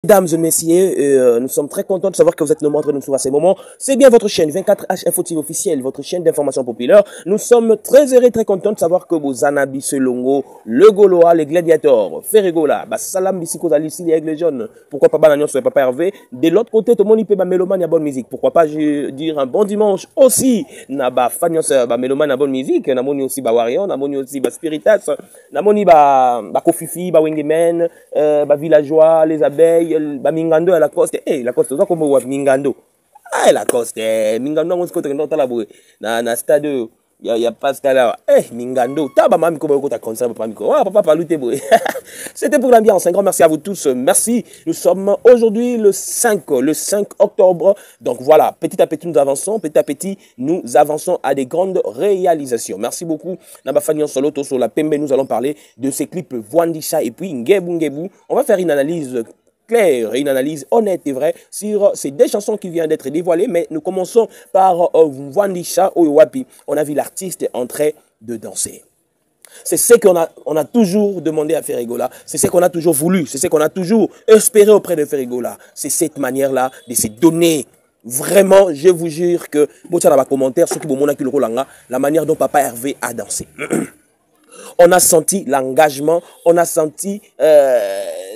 Mesdames et messieurs, nous sommes très contents de savoir que vous êtes nombreux de nous suivre à ces moments. C'est bien votre chaîne 24H Info TV officielle, votre chaîne d'information populaire. Nous sommes très heureux, très contents de savoir que vous Anabi Selongo, le Gaulois, les gladiateurs, Ferregola, Salam Bissiko Alici, les aigles jaunes. Pourquoi pas Bananion sur Papa Hervé? De l'autre côté, tout le monde peut ba mélomane à bonne musique. Pourquoi pas dire un bon dimanche aussi? Na ba Fagnon ba mélomane à bonne musique. Na moni aussi ba Warion, na moni aussi ba Spiritas, na moni ba Kofifi, ba Wengemen, ba Villageois, les abeilles. Ba Mingando à la coste, la coste, ça comme on Mingando. La coste, Mingando, on se compte que dans la boue, na stade, y a pas stade là, Mingando, t'as ba mami comme on concert, papa micro, papa palouté boue. C'était pour l'ambiance, un grand merci à vous tous, merci. Nous sommes aujourd'hui le 5 octobre, donc voilà, petit à petit nous avançons à des grandes réalisations. Merci beaucoup. Naba Fagnon Soloto sur la Pembe, nous allons parler de ces clips Wandisha et puis Ngebu. On va faire une analyse claire et une analyse honnête et vraie sur ces deux chansons qui viennent d'être dévoilées, mais nous commençons par Wandisha Oyowapi. On a vu l'artiste en train de danser. C'est ce qu'on a toujours demandé à Ferregola, c'est ce qu'on a toujours voulu, c'est ce qu'on a toujours espéré auprès de Ferregola. C'est cette manière-là de se donner. Vraiment, je vous jure que, la manière dont Papa Hervé a dansé. On a senti l'engagement, on a senti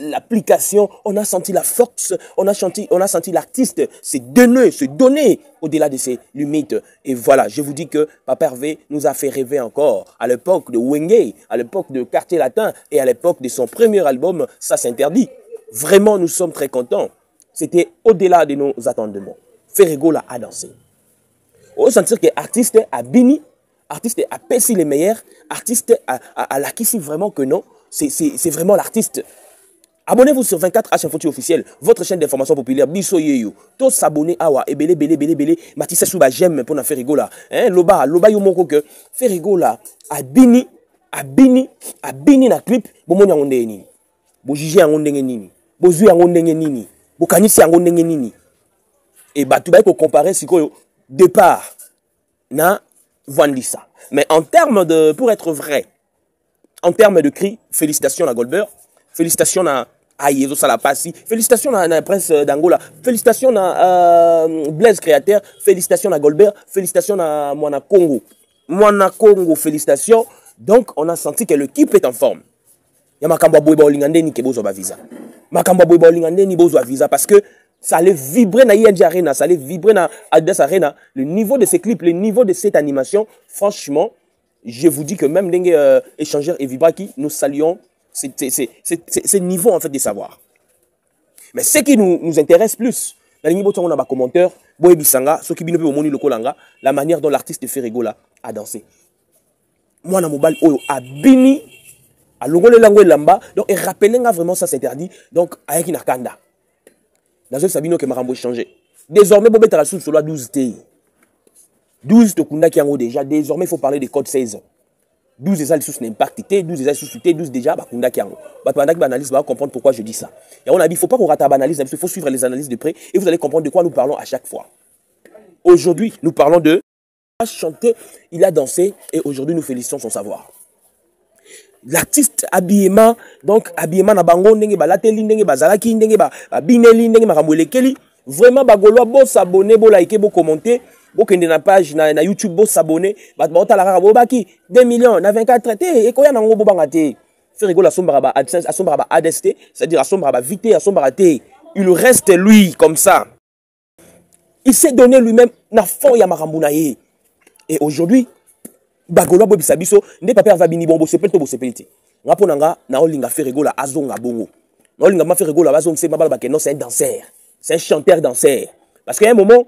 l'application, on a senti la force, on a senti l'artiste se donner au-delà de ses limites. Et voilà, je vous dis que Papa Hervé nous a fait rêver encore. À l'époque de Wenge, à l'époque de Quartier Latin et à l'époque de son premier album, ça s'interdit. Vraiment, nous sommes très contents. C'était au-delà de nos attendements. Ferregola a dansé. On sentir que l'artiste a béni. Artiste a Pessi les meilleurs, artiste a l'acquis vraiment que non, c'est vraiment l'artiste. Abonnez-vous sur 24H Info TV officiel, votre chaîne d'information populaire, Biso Yeyo. Tous s'abonner awa, et belé, Matisse Souba j'aime pour na Ferregola. Loba yo moko que Ferregola a bini na clip, bo moni yango ndenge nini. Bo jiji yango ndenge nini. Bo zui yango ndenge nini. Bo kanisi yango ndenge nini. Et bah tu vas comparer sikoyo départ na Wandisha. Mais en termes de, pour être vrai, en termes de cri, félicitations à Goldberg, félicitations à Ayezo Salapasi, félicitations à Prince d'Angola, félicitations à Blaise Créateur, félicitations à Goldberg, félicitations à Moana Congo. Moana Congo, félicitations. Donc, on a senti que l'équipe est en forme. Il y a Makamba Boiba Olingande ni Kebozo Visa. Makamba Boiba Olingande ni Bozo Visa parce que ça allait vibrer dans ING Arena, ça allait vibrer dans Adidas Arena. Le niveau de ces clips, le niveau de cette animation, franchement, je vous dis que même les échangeurs et Vibraki, nous saluons ce niveau en fait de savoir. Mais ce qui nous intéresse plus, dans les niveaux on a des commentaires, Boye Bisanga, ceux qui binopé au moni lokolanga, la manière dont l'artiste Ferregola a dansé. Moi, na mobile oyo a bini, a longole langwe lamba, donc et rappelez vraiment ça s'interdit, donc avec une akanda. Dans ce Sabino que Marambo changé. Désormais, Bobé Tarasou sur la 12 T. 12 Tokunda qui en déjà. Désormais, il faut parler des codes 16. 12 déjà sous l'impact T, 12 déjà sous T, 12 déjà, Bakunda qui en pendant que l'analyse va comprendre pourquoi je dis ça. Et on a dit, il ne faut pas qu'on rate l'analyse, il faut suivre les analyses de près et vous allez comprendre de quoi nous parlons à chaque fois. Aujourd'hui, nous parlons de. Il a chanté, il a dansé et aujourd'hui, nous félicitons son savoir. L'artiste habillement, donc habillement na bango ndenge ba lateli ndenge ba zalaki ndenge ba bineli ndenge makamwele keli vraiment ba goloa bo s'abonner bo liker bo commenter bo kende na page na YouTube bo s'abonner ba otala kaka bo baki 2 millions na 24 te e ko ya na ngo bo banga te Ferregola sombra ba AdSense sombra ba ADST c'est-à-dire sombra ba vite sombra te il reste lui comme ça il s'est donné lui-même na fond ya makambu na ye et aujourd'hui Bagolo bo bisabiso nde papa va bini bombo sepelto bo sepelti ngapo nanga na olinga Ferregola azonga bongo na olinga ma Ferregola bazonga se mabala bakeno c'est un danseur c'est un chanteur danseur parce qu'à un moment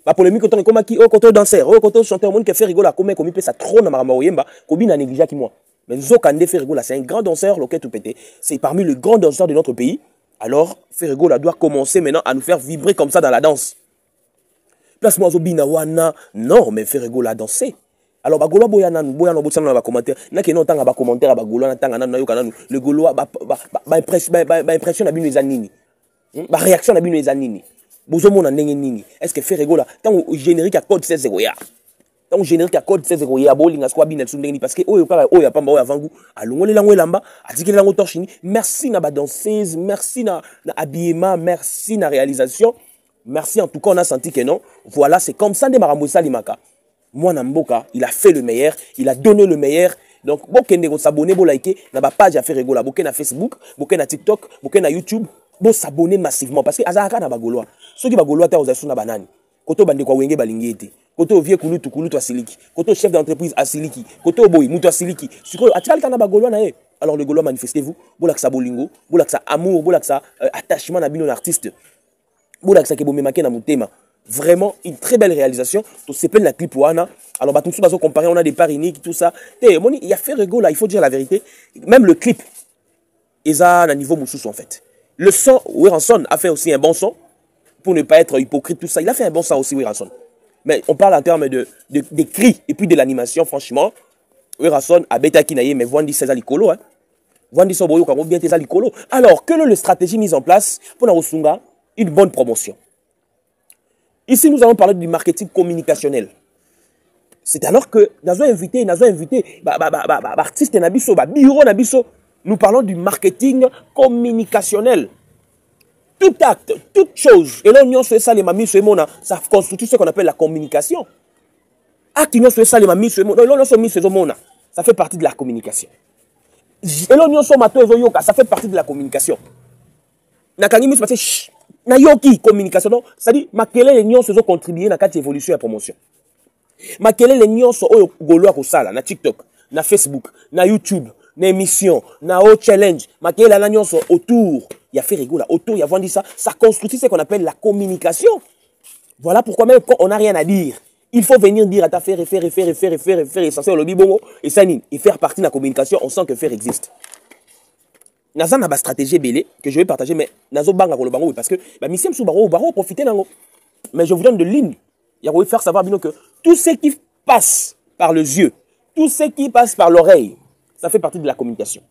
la polémique autant comme qui au côté danseur au côté chanteur monde que Ferregola comme komi pesa trop na marama oyemba ko bina négligé qui moi mais Zokande Ferregola c'est un grand danseur loquet tout pété c'est parmi les grands danseurs de notre pays alors Ferregola doit commencer maintenant à nous faire vibrer comme ça dans la danse place moi zobina wana non mais Ferregola a dansé. Alors, bagolo boya botsana na commentaire. Na ke no tanga ba commentaire bagolo na tanga na yo kananu. Le golo ba impression na bino ezanini. Ba réaction na bino ezanini. Bozo mona ndenge nini. Est-ce que Ferregola tant générique à code 16 goya. tant générique à code 16 ya bolinga squad bin tsundeni parce que oyo kaka oyo pamba oyo avangu alongole lango elamba atikele lango torchini. Merci na ba danseuse, merci na habillement, merci na réalisation. Merci en tout cas, on a senti que non. Voilà, c'est comme ça de Maramoussa Limaka. Moi, Namboka, il a fait le meilleur, il a donné le meilleur. Donc, bokende ko s'abonner, bo liker, na ba page a fait rigola, bokende na Facebook, bokende na TikTok, bokende na YouTube, bo s'abonner massivement parce que azaka na bagoloa. Ceux qui bagoloa ta ozasu na banani. Koto bande kwa wenge balingete. Koto vie kulutu asiliki. Koto chef d'entreprise asiliki. Koto boy mutu asiliki. Siko atikal ta na bagoloa na e. Alors le goloa manifestez-vous, bo laksa bolingo, bo laksa amour, bo laksa attachement na bino artiste. Vraiment une très belle réalisation. Tout c'est plein la clip wana. Alors bah tout ça comparé on a des parts uniques tout ça. Il y a fait rigolo là, il faut dire la vérité. Même le clip ils a un niveau moussous en fait. Le son Wiranson a fait aussi un bon son pour ne pas être hypocrite tout ça. Il a fait un bon son aussi Wiranson. Mais on parle en termes de cris et puis de l'animation franchement. Wiranson a bêta kinaye mais Vandi c'est alikolo hein. Vandi so boyo bien tes alikolo. Alors que le stratégie mise en place pour la Osunga une bonne promotion. Ici, nous allons parler du marketing communicationnel. C'est alors que, nous avons invité, artiste Nabiso, bureau Nabiso, nous parlons du marketing communicationnel. Tout acte, toute chose, et là, ça constitue ce qu'on appelle la communication. Acte, ça fait partie de la communication. Et là, ça fait partie de la communication. Na yoki communication non c'est-à-dire makele les nyonso zo contribuer na kati évolution et promotion makele les nyonso oyo golo ko sala na TikTok na Facebook na YouTube na émission na o challenge makele la nyonso autour il y a fait rigola autour il y a vendu ça construit ce qu'on appelle la communication. Voilà pourquoi même quand on n'a rien à dire il faut venir dire à ta faire essentiel le bibongo et ça et faire partie de la communication. On sent que faire existe. Naza na ba stratégie belé que je vais partager mais nazo banga ko le bango parce que ba mission sou baro profiter nango. Mais je vous donne de lignes. Il y a vous faire savoir bien que tout ce qui passe par les yeux, tout ce qui passe par l'oreille, ça fait partie de la communication.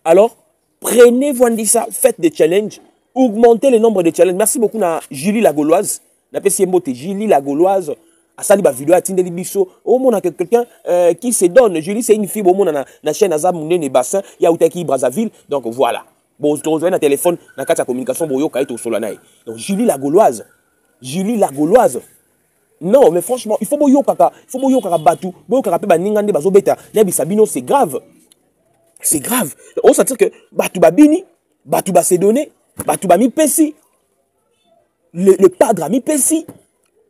Alors, prenez Vwandisa, faites des challenges, augmentez le nombre de challenges. Merci beaucoup na Julie la Gauloise, na PCMBOT Julie la Gauloise. À ça, il va vidéo à Tindeli Bisso. Au monde, quelqu'un qui se donne. Julie, c'est une fille. Au monde, la chaîne Azam, Mounen et Bassin. Il y a Outaki, Brazzaville. Donc voilà. Bon, tu rejoins un téléphone. Dans la communication, Boyo, Kaito, Solanaï. Donc Julie la Gauloise. Julie la Gauloise. Non, mais franchement, il faut Boyo Kaka. Il faut Boyo Kaka Batou. Boyo Kaka Peba Ningande Bazobeta. Yabi Sabino, c'est grave. C'est grave. On s'attire que Batou Babini, Batou Basedone, Batou Bami Pessi. Le padre a mis Pessi.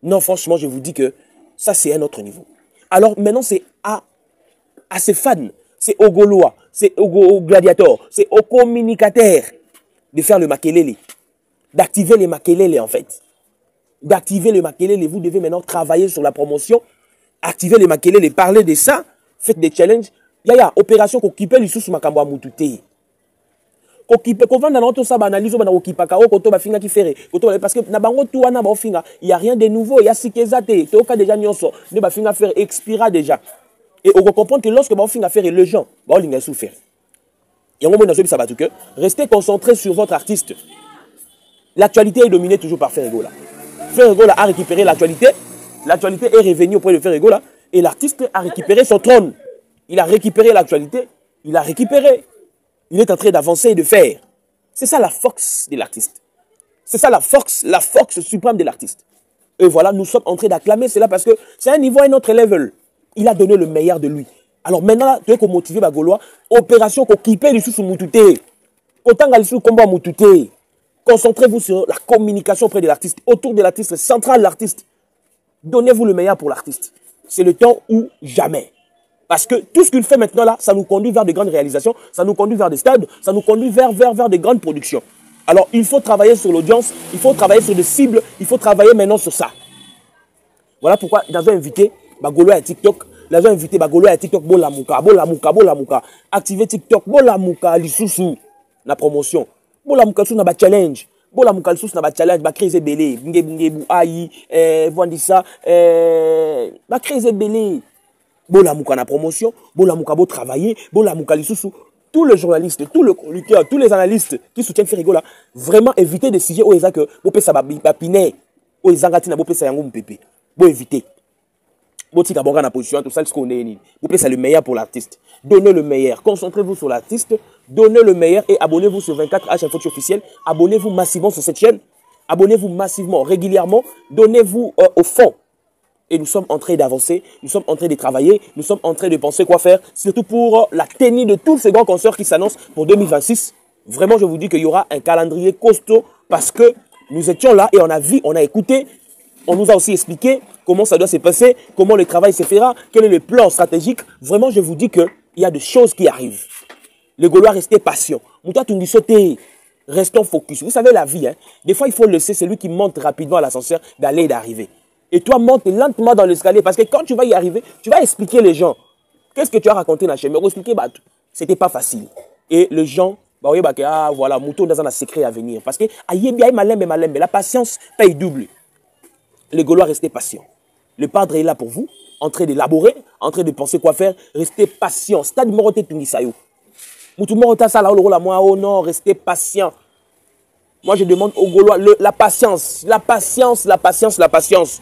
Non, franchement, je vous dis que ça, c'est un autre niveau. Alors, maintenant, c'est à ces fans, c'est aux Gaulois, c'est aux gladiateurs, c'est aux communicateurs de faire le makelele, d'activer les makelele, en fait. D'activer le makelele. Vous devez maintenant travailler sur la promotion, activer les makelele, parler de ça, faites des challenges. Il y a opération qui occupe les sous makambo à Moutouté. Parce que il n'y a rien de nouveau, il y a ce qu'ils ont déjà faire expira déjà. Et on comprend que lorsque on faire les gens, on souffert. Et restez concentrés sur votre artiste. L'actualité est dominée toujours par Ferregola. Ferregola a récupéré l'actualité. L'actualité est revenue auprès de Ferregola. Et l'artiste a récupéré son trône. Il a récupéré l'actualité. Il a récupéré. Il est en train d'avancer et de faire. C'est ça la force de l'artiste. C'est ça la force suprême de l'artiste. Et voilà, nous sommes en train d'acclamer cela parce que c'est un niveau, un autre level. Il a donné le meilleur de lui. Alors maintenant, tu es motivé par Gaulois. Opération qu'on kippe les sous Moutouté. Autant que les sous combat Moutouté. Concentrez-vous sur la communication auprès de l'artiste, autour de l'artiste, central de l'artiste. Donnez-vous le meilleur pour l'artiste. C'est le temps ou jamais. Parce que tout ce qu'il fait maintenant là, ça nous conduit vers de grandes réalisations, ça nous conduit vers des stades, ça nous conduit vers de grandes productions. Alors il faut travailler sur l'audience, il faut travailler sur des cibles, il faut travailler maintenant sur ça. Voilà pourquoi nous avons invité Bagolo à TikTok, nous avons invité Bagolo à TikTok, Bolamouka. Activez TikTok, Bolamouka, Lissousou, la promotion. Bolamouka, sous na ba challenge. Bolamouka, sous na ba challenge, ba crise belé, Ngebou, Aïe, Vwandisa, ba crise belé. Bolamouka na promotion, Bolamouka bo travailler, Bolamouka Lissousou. Tous les journalistes, tous les chroniqueurs, tous les analystes qui soutiennent Ferregola, vraiment éviter des sujets où ils ont que Bopé ça bapiné, où ils ont gâté na Bopé ça yango mpépé. Bon éviter. Botika bonga na position, tout ça, ce qu'on est. Vous plaît, c'est le meilleur pour l'artiste. Donnez le meilleur. Concentrez-vous sur l'artiste. Donnez le meilleur et abonnez-vous sur 24H Info officiel. Abonnez-vous massivement sur cette chaîne. Abonnez-vous massivement, régulièrement. Donnez-vous au fond. Et nous sommes en train d'avancer. Nous sommes en train de travailler. Nous sommes en train de penser quoi faire. Surtout pour la tenue de tous ces grands concerts qui s'annoncent pour 2026. Vraiment, je vous dis qu'il y aura un calendrier costaud parce que nous étions là et on a vu, on a écouté. On nous a aussi expliqué comment ça doit se passer, comment le travail se fera, quel est le plan stratégique. Vraiment, je vous dis qu'il y a des choses qui arrivent. Les Gaulois, restez patients. Restons focus. Vous savez, la vie, hein, des fois, il faut laisser celui qui monte rapidement à l'ascenseur d'aller et d'arriver. Et toi, monte lentement dans l'escalier parce que quand tu vas y arriver, tu vas expliquer les gens. Qu'est-ce que tu as raconté dans la chaîne? Mais expliquer, bah, c'était pas facile. Et les gens, bah, oui, bah, ah, voilà, mouton dans un secret à venir. Parce que, mais la patience paye double. Les Gaulois, restez patients. Le padre est là pour vous, en train d'élaborer, en train de penser quoi faire. Restez patients. Stade numéro Tungisayo. Oh non, restez patients. Moi, je demande aux Gaulois la patience. La patience, la patience, la patience.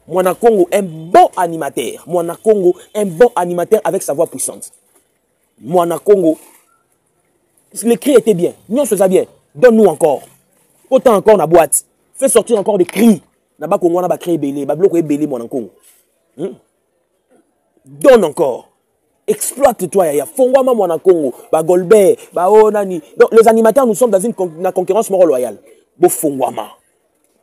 Moana Congo, un bon animateur. Moana Congo, un bon animateur avec sa voix puissante. Moana Congo, les cris étaient bien. Nous, on faisait bien. Donne-nous encore. Autant encore la boîte. Fais sortir encore des cris. Naba Congo, naba créé belé. Bablo est belé, Moana Congo. Donne encore. Exploite-toi, Yaya. Fongwama Moana Congo. Ba Golbert. Ba Onani. Donc, les animateurs, nous sommes dans une concurrence morale loyale. Bo Fongwama.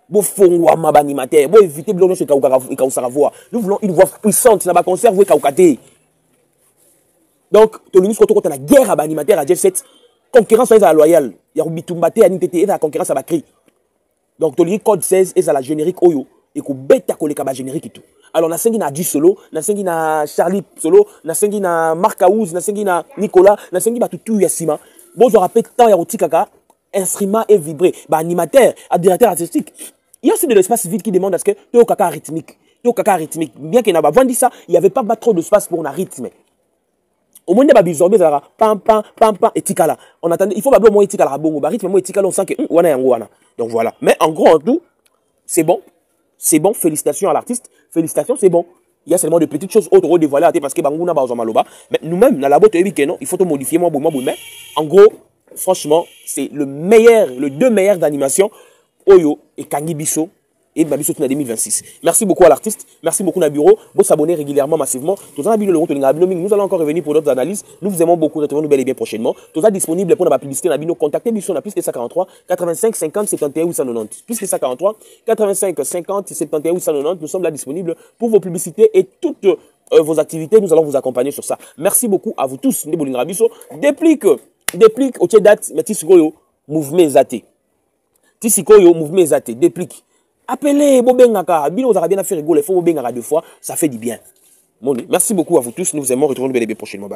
Bo Fongwama, ba animateur. Bo éviter de chez Kaoussaravoa. Nous voulons une voix puissante. Naba conserve Kaoukate. Donc, Tolunus, quand on a la guerre à animateur à Jeff 7, concurrence à la loyale. Yarubi Tumbate, Anitete, et la concurrence à Bakri. Donc, Tolunus code 16 et à la générique Oyo. Et qu'on bête à coller kaba générique et tout. Alors, na sengi na Adi solo, na sengi na Charlie solo, na sengi na Marc Aouz, na sengi na Nicolas, na sengi ba tutu Yassima. Bon, je rappelle tant yauti kaka, instrument et vibré. Bah, animateur, directeur artistique. Il y a aussi de l'espace vide qui demande à ce que tu aies kaka rythmique. Tu aies kaka rythmique. Bien qu'il n'y ait pas dit ça, il n'y avait pas trop d'espace pour un rythme. Au moins, il y a des pam, pam, pam, pam, et tikala. On attendait, il faut pas moins tikala, bon, rythme, moins tikala, on sent que, wana. Donc voilà. Mais en gros, en tout, c'est bon. C'est bon, félicitations à l'artiste. Félicitations, c'est bon. Il y a seulement de petites choses autres dévoilées parce que Bangouna Bazomaloba. Mais nous-mêmes, dans la boîte, il faut modifier moi. Mais en gros, franchement, c'est le meilleur, le deux meilleurs d'animation. Oyo et Kangi Bisso. Et Babiso en 2026. Merci beaucoup à l'artiste. Merci beaucoup à bureau. Vous s'abonner régulièrement, massivement. Nous allons encore revenir pour d'autres analyses. Nous vous aimons beaucoup. Retrouvons-nous bel et bien prochainement. Tout ça disponible pour la publicité. Contactez Bisso na plus de 143 85 50 71 890. Plus de 143 85 50 71 890. Nous sommes là disponibles pour vos publicités et toutes vos activités. Nous allons vous accompagner sur ça. Merci beaucoup à vous tous. Déplique au date. Mais Tissikoyo, mouvement zaté. Tissikoyo, mouvement zaté. Déplique. Appelez Bobengaka, Bino vous avez bien fait rigoler, il faut Bobengaka 2 fois, ça fait du bien. Merci beaucoup à vous tous, nous vous aimons, retrouvons-nous bien prochainement.